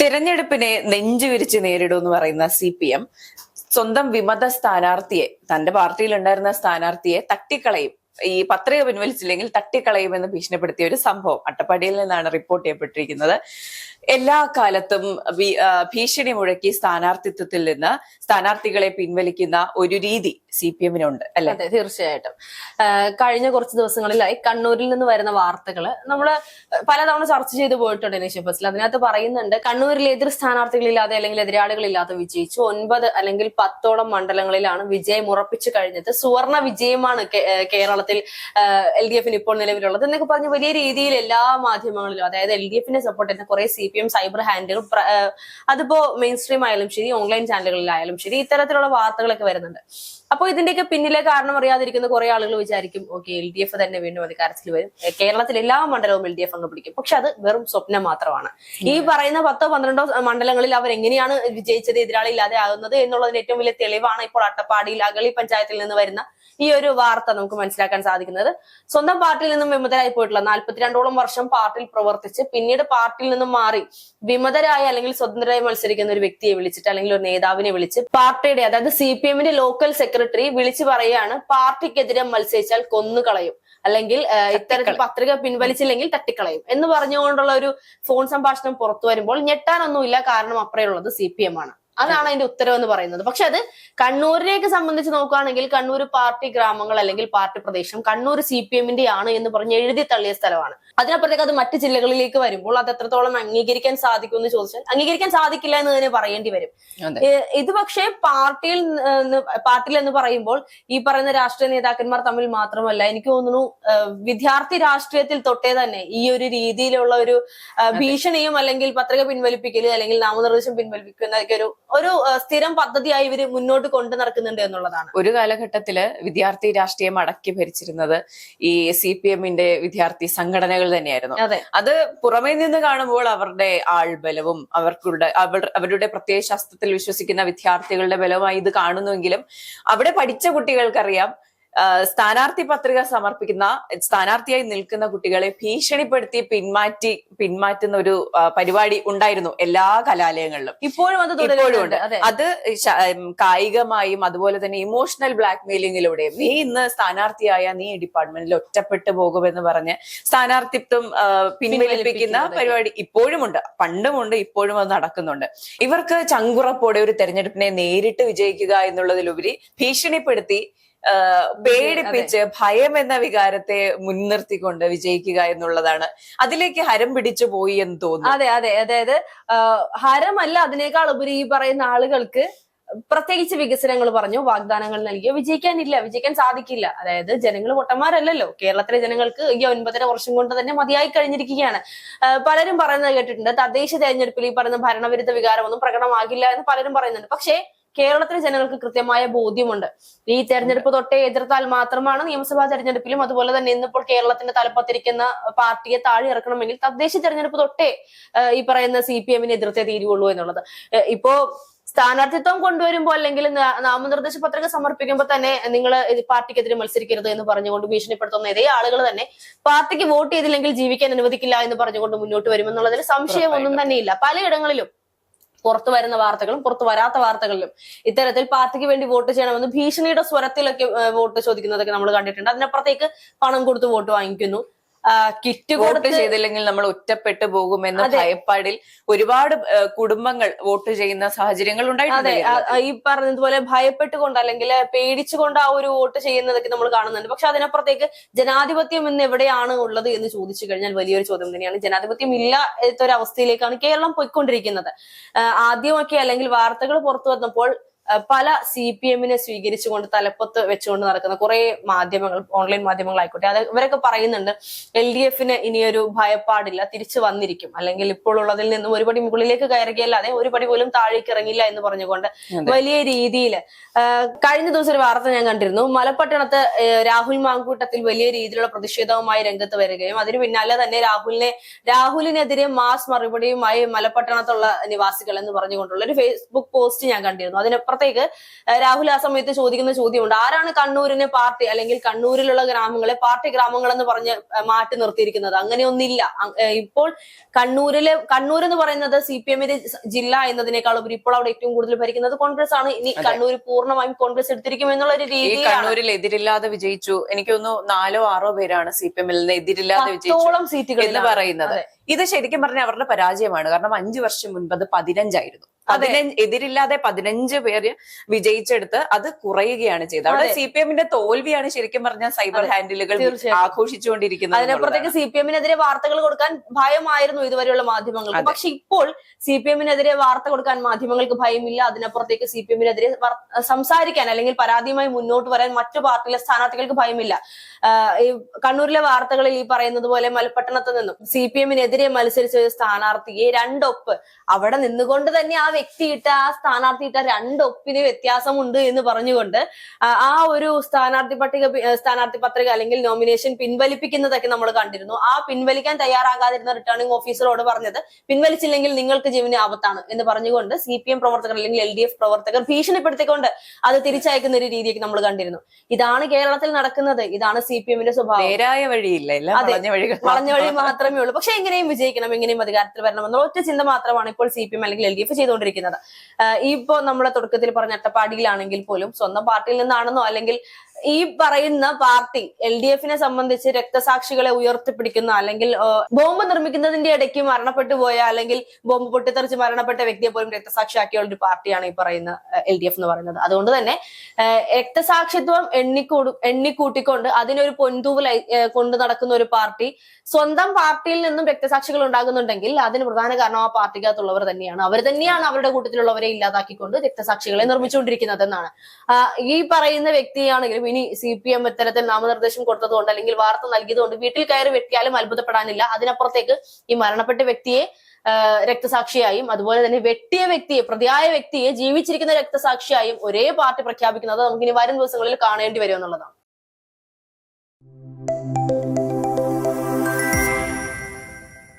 തിരഞ്ഞെടുപ്പിനെ നെഞ്ചുവിരിച്ച് നേരിടുമെന്ന് പറയുന്ന CPM സ്വന്തം വിമത സ്ഥാനാർത്ഥിയെ, തന്റെ പാർട്ടിയിൽ ഉണ്ടായിരുന്ന സ്ഥാനാർത്ഥിയെ തട്ടിക്കളയും, ഈ പത്രിക പിൻവലിച്ചില്ലെങ്കിൽ തട്ടിക്കളയുമെന്ന് ഭീഷണിപ്പെടുത്തിയ ഒരു സംഭവം അട്ടപ്പാടിയിൽ നിന്നാണ് റിപ്പോർട്ട് ചെയ്യപ്പെട്ടിരിക്കുന്നത്. എല്ലാ കാലത്തും ഭീഷണി മുഴക്കി സ്ഥാനാർത്ഥിത്വത്തിൽ നിന്ന് സ്ഥാനാർത്ഥികളെ പിൻവലിക്കുന്ന ഒരു രീതി CPM-നുണ്ട് അല്ലെ? അതെ, തീർച്ചയായിട്ടും. കഴിഞ്ഞ കുറച്ച് ദിവസങ്ങളിലായി കണ്ണൂരിൽ നിന്ന് വരുന്ന വാർത്തകള് നമ്മള് പലതവണ ചർച്ച ചെയ്ത് പോയിട്ടുണ്ട് നിഷബസിൽ. അതിനകത്ത് പറയുന്നുണ്ട്, കണ്ണൂരിൽ എതിർ സ്ഥാനാർത്ഥികളില്ലാതെ അല്ലെങ്കിൽ എതിരാളികളില്ലാതെ വിജയിച്ചു 9 അല്ലെങ്കിൽ 10ഓളം മണ്ഡലങ്ങളിലാണ് വിജയം ഉറപ്പിച്ചു കഴിഞ്ഞത്. സുവർണ വിജയമാണ് കേരളത്തിൽ LDF-ന് ഇപ്പോൾ നിലവിലുള്ളത് എന്നൊക്കെ പറഞ്ഞ് വലിയ രീതിയിൽ എല്ലാ മാധ്യമങ്ങളിലും, അതായത് LDF-നെ സപ്പോർട്ട് ചെയ്യുന്ന കുറെ CPM സൈബർ ഹാൻഡിലുകൾ, അതിപ്പോ മെയിൻ സ്ട്രീം ആയാലും ശരി, ഓൺലൈൻ ചാനലുകളിലായാലും ശരി, ഇത്തരത്തിലുള്ള വാർത്തകളൊക്കെ വരുന്നുണ്ട്. അപ്പോൾ ഇതിന്റെയൊക്കെ പിന്നിലെ കാരണം അറിയാതിരിക്കുന്ന കുറെ ആളുകൾ വിചാരിക്കും, ഓക്കെ, LDF തന്നെ വീണ്ടും അധികാരത്തിൽ വരും, കേരളത്തിൽ എല്ലാ മണ്ഡലവും LDF അങ്ങ് പിടിക്കും. പക്ഷെ അത് വെറും സ്വപ്നം മാത്രമാണ്. ഈ പറയുന്ന 10-12 മണ്ഡലങ്ങളിൽ അവർ എങ്ങനെയാണ് വിജയിച്ചത്, എതിരാളി ഇല്ലാതെ ആകുന്നത് എന്നുള്ളതിന് ഏറ്റവും വലിയ തെളിവാണ് ഇപ്പോൾ അട്ടപ്പാടിയിൽ അഗളി പഞ്ചായത്തിൽ നിന്ന് വരുന്ന ഈ ഒരു വാർത്ത നമുക്ക് മനസ്സിലാക്കാൻ സാധിക്കുന്നത്. സ്വന്തം പാർട്ടിയിൽ നിന്നും വിമതരായി പോയിട്ടുള്ള 42ഓളം വർഷം പാർട്ടിയിൽ പ്രവർത്തിച്ച് പിന്നീട് പാർട്ടിയിൽ നിന്നും മാറി വിമതരായി അല്ലെങ്കിൽ സ്വതന്ത്രരായി മത്സരിക്കുന്ന ഒരു വ്യക്തിയെ വിളിച്ചിട്ട്, അല്ലെങ്കിൽ ഒരു നേതാവിനെ വിളിച്ച് പാർട്ടിയുടെ, അതായത് CPM-ന്റെ ലോക്കൽ സെക്രട്ടറി വിളിച്ചു പറയാണ്, പാർട്ടിക്കെതിരെ മത്സരിച്ചാൽ കൊന്നുകളയും, അല്ലെങ്കിൽ ഇത്തരത്തിൽ പത്രിക പിൻവലിച്ചില്ലെങ്കിൽ തട്ടിക്കളയും എന്ന് പറഞ്ഞുകൊണ്ടുള്ള ഒരു ഫോൺ സംഭാഷണം പുറത്തു വരുമ്പോൾ ഞെട്ടാനൊന്നുമില്ല. കാരണം അപ്പറയുള്ളത് CPM ആണ്. അതാണ് അതിന്റെ ഉത്തരവെന്ന് പറയുന്നത്. പക്ഷെ അത് കണ്ണൂരിലേക്ക് സംബന്ധിച്ച് നോക്കുകയാണെങ്കിൽ കണ്ണൂർ പാർട്ടി ഗ്രാമങ്ങൾ അല്ലെങ്കിൽ പാർട്ടി പ്രദേശം കണ്ണൂർ CPM-ന്റെ ആണ് എന്ന് പറഞ്ഞ് എഴുതി തള്ളിയ സ്ഥലമാണ്. അതിനപ്പുറത്തേക്ക് അത് മറ്റു ജില്ലകളിലേക്ക് വരുമ്പോൾ അത് എത്രത്തോളം അംഗീകരിക്കാൻ സാധിക്കുമെന്ന് ചോദിച്ചാൽ അംഗീകരിക്കാൻ സാധിക്കില്ല എന്ന് തന്നെ പറയേണ്ടി വരും. ഇത് പക്ഷേ പാർട്ടിയിൽ എന്ന് പറയുമ്പോൾ ഈ പറയുന്ന രാഷ്ട്രീയ നേതാക്കന്മാർ തമ്മിൽ മാത്രമല്ല, എനിക്ക് തോന്നുന്നു വിദ്യാർത്ഥി രാഷ്ട്രീയത്തിൽ തൊട്ടേ തന്നെ ഈ ഒരു രീതിയിലുള്ള ഒരു ഭീഷണിയും അല്ലെങ്കിൽ പത്രിക പിൻവലിപ്പിക്കല് അല്ലെങ്കിൽ നാമനിർദ്ദേശം പിൻവലിപ്പിക്കുന്നതൊക്കെ ഒരു സ്ഥിരം പദ്ധതിയായി ഇവര് മുന്നോട്ട് കൊണ്ടു നടക്കുന്നുണ്ട് എന്നുള്ളതാണ്. ഒരു കാലഘട്ടത്തില് വിദ്യാർത്ഥി രാഷ്ട്രീയം അടക്കി ഭരിച്ചിരുന്നത് ഈ CPM-ന്റെ വിദ്യാർത്ഥി സംഘടനകൾ തന്നെയായിരുന്നു. അത് പുറമേ നിന്ന് കാണുമ്പോൾ അവരുടെ ആൾബലവും അവരുടെ പ്രത്യയശാസ്ത്രത്തിൽ വിശ്വസിക്കുന്ന വിദ്യാർത്ഥികളുടെ ബലവുമായി ഇത് കാണുന്നുവെങ്കിലും അവിടെ പഠിച്ച കുട്ടികൾക്കറിയാം, സ്ഥാനാർത്ഥി പത്രിക സമർപ്പിക്കുന്ന, സ്ഥാനാർത്ഥിയായി നിൽക്കുന്ന കുട്ടികളെ ഭീഷണിപ്പെടുത്തി പിന്മാറ്റുന്ന ഒരു പരിപാടി ഉണ്ടായിരുന്നു എല്ലാ കലാലയങ്ങളിലും. ഇപ്പോഴും ഉണ്ട്. അത് കായികമായും അതുപോലെ തന്നെ ഇമോഷണൽ ബ്ലാക്ക്മെയിലിങ്ങിലൂടെയും, നീ ഇന്ന് സ്ഥാനാർത്ഥിയായ നീ ഡിപ്പാർട്ട്മെന്റിൽ ഒറ്റപ്പെട്ടു പോകുമെന്ന് പറഞ്ഞ് സ്ഥാനാർത്ഥിത്വം പിൻവലിപ്പിക്കുന്ന പരിപാടി ഇപ്പോഴുമുണ്ട്, പണ്ടുമുണ്ട്, ഇപ്പോഴും അത് നടക്കുന്നുണ്ട്. ഇവർക്ക് ചങ്കുറപ്പോടെ ഒരു തെരഞ്ഞെടുപ്പിനെ നേരിട്ട് വിജയിക്കുക എന്നുള്ളതിലുപരി ഭീഷണിപ്പെടുത്തി പേടിപ്പിച്ച് ഭയം എന്ന വികാരത്തെ മുൻനിർത്തിക്കൊണ്ട് വിജയിക്കുക എന്നുള്ളതാണ്. അതിലേക്ക് ഹരം പിടിച്ചു പോയി എന്ന് തോന്നുന്നു. അതെ, അതായത് ഹരമല്ല, അതിനേക്കാൾ ഉപരി ഈ പറയുന്ന ആളുകൾക്ക് പ്രത്യേകിച്ച് വികസനങ്ങൾ പറഞ്ഞു, വാഗ്ദാനങ്ങൾ നൽകിയോ വിജയിക്കാൻ സാധിക്കില്ല. അതായത് ജനങ്ങൾ പൊട്ടന്മാരല്ലല്ലോ. കേരളത്തിലെ ജനങ്ങൾക്ക് ഈ 9.5 വർഷം കൊണ്ട് തന്നെ മതിയായി കഴിഞ്ഞിരിക്കുകയാണ്. പലരും പറയുന്നത് കേട്ടിട്ടുണ്ട്, തദ്ദേശ തെരഞ്ഞെടുപ്പിൽ ഈ പറയുന്ന ഭരണവിരുദ്ധ വികാരമൊന്നും പ്രകടമാകില്ല എന്ന് പലരും പറയുന്നുണ്ട്. പക്ഷേ കേരളത്തിലെ ജനങ്ങൾക്ക് കൃത്യമായ ബോധ്യമുണ്ട്, ഈ തെരഞ്ഞെടുപ്പ് തൊട്ടേ എതിർത്താൽ മാത്രമാണ് നിയമസഭാ തെരഞ്ഞെടുപ്പിലും അതുപോലെ തന്നെ ഇന്നിപ്പോൾ കേരളത്തിന്റെ തലപ്പത്തിരിക്കുന്ന പാർട്ടിയെ താഴെ ഇറക്കണമെങ്കിൽ തദ്ദേശ തെരഞ്ഞെടുപ്പ് തൊട്ടേ ഈ പറയുന്ന CPM-നെ എതിർത്തേ തീരുവുള്ളൂ എന്നുള്ളത്. ഇപ്പോ സ്ഥാനാർത്ഥിത്വം കൊണ്ടുവരുമ്പോൾ അല്ലെങ്കിൽ നാമനിർദ്ദേശ പത്രിക സമർപ്പിക്കുമ്പോൾ തന്നെ നിങ്ങൾ പാർട്ടിക്കെതിരെ മത്സരിക്കരുത് എന്ന് പറഞ്ഞുകൊണ്ട് ഭീഷണിപ്പെടുത്തുന്ന ഇതേ ആളുകൾ തന്നെ പാർട്ടിക്ക് വോട്ട് ചെയ്തില്ലെങ്കിൽ ജീവിക്കാൻ അനുവദിക്കില്ല എന്ന് പറഞ്ഞുകൊണ്ട് മുന്നോട്ട് വരുമെന്നുള്ളതിൽ സംശയമൊന്നും തന്നെയില്ല. പലയിടങ്ങളിലും പുറത്തു വരുന്ന വാർത്തകളും പുറത്തു വരാത്ത വാർത്തകളിലും ഇത്തരത്തിൽ പാർട്ടിക്ക് വേണ്ടി വോട്ട് ചെയ്യണമെന്ന് ഭീഷണിയുടെ സ്വരത്തിലൊക്കെ വോട്ട് ചോദിക്കുന്നതൊക്കെ നമ്മൾ കണ്ടിട്ടുണ്ട്. അതിനപ്പുറത്തേക്ക് പണം കൊടുത്ത് വോട്ട് വാങ്ങിക്കുന്നു. കിറ്റ് വോട്ട് ചെയ്തില്ലെങ്കിൽ നമ്മൾ ഒറ്റപ്പെട്ടു പോകുമെന്ന ഭയപ്പാടിൽ ഒരുപാട് കുടുംബങ്ങൾ വോട്ട് ചെയ്യുന്ന സാഹചര്യങ്ങൾ ഉണ്ടായിട്ടുണ്ട്. ഈ പറഞ്ഞതുപോലെ ഭയപ്പെട്ടുകൊണ്ട് അല്ലെങ്കിൽ പേടിച്ചുകൊണ്ട് ആ ഒരു വോട്ട് ചെയ്യുന്നതൊക്കെ നമ്മൾ കാണുന്നുണ്ട്. പക്ഷെ അതിനപ്പുറത്തേക്ക് ജനാധിപത്യം എന്ന് എവിടെയാണ് ഉള്ളത് എന്ന് ചോദിച്ചു കഴിഞ്ഞാൽ വലിയൊരു ചോദ്യം തന്നെയാണ്. ജനാധിപത്യം ഇല്ല എന്നൊരവസ്ഥയിലേക്കാണ് കേരളം പോയിക്കൊണ്ടിരിക്കുന്നത്. ആദ്യമൊക്കെ അല്ലെങ്കിൽ വാർത്തകൾ പുറത്തു വന്നപ്പോൾ പല CPM-നെ സ്വീകരിച്ചുകൊണ്ട് തലപ്പത്ത് വെച്ചുകൊണ്ട് നടക്കുന്ന കുറെ മാധ്യമങ്ങൾ, ഓൺലൈൻ മാധ്യമങ്ങളായിക്കോട്ടെ, അത് ഇവരൊക്കെ പറയുന്നുണ്ട് LDF-ന് ഇനിയൊരു ഭയപ്പാടില്ല, തിരിച്ചു വന്നിരിക്കും, അല്ലെങ്കിൽ ഇപ്പോൾ ഉള്ളതിൽ നിന്നും ഒരു പടി മുകളിലേക്ക് കയറുകയല്ലാതെ ഒരു പടി പോലും താഴേക്ക് ഇറങ്ങില്ല എന്ന് പറഞ്ഞുകൊണ്ട് വലിയ രീതിയിൽ കഴിഞ്ഞ ദിവസം ഒരു വാർത്ത ഞാൻ കണ്ടിരുന്നു. മലപ്പട്ടണത്ത് രാഹുൽ മാങ്കൂട്ടത്തിൽ വലിയ രീതിയിലുള്ള പ്രതിഷേധവുമായി രംഗത്ത് വരികയും അതിന് പിന്നാലെ തന്നെ രാഹുലിനെതിരെ മാസ് മറുപടിയുമായി മലപ്പട്ടണത്തുള്ള നിവാസികൾ എന്ന് പറഞ്ഞുകൊണ്ടുള്ള ഒരു ഫേസ്ബുക്ക് പോസ്റ്റ് ഞാൻ കണ്ടിരുന്നു. അതിനപ്പുറത്ത് അതിനപ്പുറത്തേക്ക് രാഹുൽ ആ സമയത്ത് ചോദിക്കുന്ന ചോദ്യമുണ്ട്, ആരാണ് കണ്ണൂരിനെ പാർട്ടി അല്ലെങ്കിൽ കണ്ണൂരിലുള്ള ഗ്രാമങ്ങളെ പാർട്ടി ഗ്രാമങ്ങൾ എന്ന് പറഞ്ഞ് മാറ്റി നിർത്തിയിരിക്കുന്നത്? അങ്ങനെയൊന്നില്ല. ഇപ്പോൾ കണ്ണൂർ എന്ന് പറയുന്നത് CPM-ന്റെ ജില്ല എന്നതിനേക്കാൾ ഉപരി ഇപ്പോൾ അവിടെ ഏറ്റവും കൂടുതൽ ഭരിക്കുന്നത് കോൺഗ്രസ് ആണ്. ഇനി കണ്ണൂർ പൂർണ്ണമായും കോൺഗ്രസ് എടുത്തിരിക്കും എന്നുള്ള ഒരു രീതിയിൽ കണ്ണൂരിൽ എതിരില്ലാതെ വിജയിച്ചു. എനിക്ക് തോന്നുന്നു 4 or 6 പേരാണ് CPM-ൽ നിന്ന് എതിരില്ലാതെ വിജയിച്ചു സീറ്റുകൾ എന്ന് പറയുന്നത്. ഇത് ശരിക്കും പറഞ്ഞാൽ അവരുടെ പരാജയമാണ്. കാരണം 5 വർഷം മുൻപ് അത് 15 ആയിരുന്നു. എതിരില്ലാതെ 15 പേര് വിജയിച്ചെടുത്ത് അത് കുറയുകയാണ് ചെയ്തത്. അവിടെ CPM-ന്റെ തോൽവിയാണ് ശരിക്കും പറഞ്ഞാൽ സൈബർ ഹാൻഡിലുകൾ ആഘോഷിച്ചുകൊണ്ടിരിക്കുന്നത്. അതിനപ്പുറത്തേക്ക് CPM-നെതിരെ വാർത്തകൾ കൊടുക്കാൻ ഭയമായിരുന്നു ഇതുവരെയുള്ള മാധ്യമങ്ങൾക്ക്. പക്ഷെ ഇപ്പോൾ CPM-നെതിരെ വാർത്ത കൊടുക്കാൻ മാധ്യമങ്ങൾക്ക് ഭയമില്ല. അതിനപ്പുറത്തേക്ക് CPM-നെതിരെ സംസാരിക്കാൻ അല്ലെങ്കിൽ പരാതിയുമായി മുന്നോട്ട് വരാൻ മറ്റു പാർട്ടിയിലെ സ്ഥാനാർത്ഥികൾക്ക് ഭയമില്ല. ഈ കണ്ണൂരിലെ വാർത്തകളിൽ ഈ പറയുന്നത് പോലെ മലപ്പട്ടണത്ത് നിന്നും CPM-നെതിരെ മത്സരിച്ച ഒരു സ്ഥാനാർത്ഥിയെ 2 ഒപ്പ് അവിടെ നിന്നുകൊണ്ട് തന്നെ ആ സ്ഥാനാർത്ഥി ഇട്ട 2 ഒപ്പിന് വ്യത്യാസമുണ്ട് എന്ന് പറഞ്ഞുകൊണ്ട് ആ ഒരു സ്ഥാനാർത്ഥി പത്രിക അല്ലെങ്കിൽ നോമിനേഷൻ പിൻവലിപ്പിക്കുന്നതൊക്കെ നമ്മൾ കണ്ടിരുന്നു. ആ പിൻവലിക്കാൻ തയ്യാറാകാതിരുന്ന റിട്ടേണിംഗ് ഓഫീസറോട് പറഞ്ഞത് പിൻവലിച്ചില്ലെങ്കിൽ നിങ്ങൾക്ക് ജീവന് ആപത്താണ് എന്ന് പറഞ്ഞുകൊണ്ട് CPM പ്രവർത്തകർ അല്ലെങ്കിൽ LDF പ്രവർത്തകർ ഭീഷണിപ്പെടുത്തിക്കൊണ്ട് അത് തിരിച്ചയക്കുന്ന ഒരു രീതിയൊക്കെ നമ്മൾ കണ്ടിരുന്നു. ഇതാണ് കേരളത്തിൽ നടക്കുന്നത്. ഇതാണ് CPM-ന്റെ സ്വഭാവം. നേരായ വഴിയില്ല, വളഞ്ഞ വഴി മാത്രമേ ഉള്ളൂ. പക്ഷെ എങ്ങനെയും വിജയിക്കണം, എങ്ങനെയും അധികാരത്തിൽ വരണം എന്നുള്ള ഒറ്റ ചിന്ത മാത്രമാണ് ഇപ്പോൾ CPM അല്ലെങ്കിൽ LDF ചെയ്തുകൊണ്ടിരിക്കുന്നത്. ഇപ്പോ നമ്മളെ തുടക്കത്തിൽ പറഞ്ഞ അട്ടപ്പാടിയിലാണെങ്കിൽ പോലും സ്വന്തം പാർട്ടിയിൽ നിന്നാണെന്നോ അല്ലെങ്കിൽ ഈ പറയുന്ന പാർട്ടി LDF-നെ സംബന്ധിച്ച് രക്തസാക്ഷികളെ ഉയർത്തിപ്പിടിക്കുന്ന അല്ലെങ്കിൽ ബോംബ് നിർമ്മിക്കുന്നതിന്റെ ഇടയ്ക്ക് മരണപ്പെട്ടു പോയ അല്ലെങ്കിൽ ബോംബ് പൊട്ടിത്തെറിച്ച് മരണപ്പെട്ട വ്യക്തിയെ പോലും രക്തസാക്ഷിയാക്കിയുള്ള ഒരു പാർട്ടിയാണ് ഈ പറയുന്ന LDF എന്ന് പറയുന്നത്. അതുകൊണ്ട് തന്നെ രക്തസാക്ഷിത്വം എണ്ണിക്കൂട്ടിക്കൊണ്ട് അതിനൊരു പൊൻതൂവൽ കൊണ്ട് നടക്കുന്ന ഒരു പാർട്ടി സ്വന്തം പാർട്ടിയിൽ നിന്നും രക്തസാക്ഷികൾ ഉണ്ടാകുന്നുണ്ടെങ്കിൽ അതിന് പ്രധാന കാരണം ആ പാർട്ടിക്കകത്തുള്ളവർ തന്നെയാണ്. അവർ തന്നെയാണ് അവരുടെ കൂട്ടത്തിലുള്ളവരെ ഇല്ലാതാക്കിക്കൊണ്ട് രക്തസാക്ഷികളെ നിർമ്മിച്ചുകൊണ്ടിരിക്കുന്നത് എന്നാണ്. ഈ പറയുന്ന വ്യക്തിയാണെങ്കിലും ഇനി CPM ഇത്തരത്തിൽ നാമനിർദ്ദേശം കൊടുത്തതുകൊണ്ട് അല്ലെങ്കിൽ വാർത്ത നൽകിയതുകൊണ്ട് വീട്ടിൽ കയറി വെട്ടിയാലും അത്ഭുതപ്പെടാനില്ല. അതിനപ്പുറത്തേക്ക് ഈ മരണപ്പെട്ട വ്യക്തിയെ രക്തസാക്ഷിയായും അതുപോലെ തന്നെ വെട്ടിയ വ്യക്തിയെ പ്രതിയായ വ്യക്തിയെ ജീവിച്ചിരിക്കുന്ന രക്തസാക്ഷിയായും ഒരേ പാർട്ടി പ്രഖ്യാപിക്കുന്നത് നമുക്ക് ഇനി വരും ദിവസങ്ങളിൽ കാണേണ്ടി വരും എന്നുള്ളതാണ്.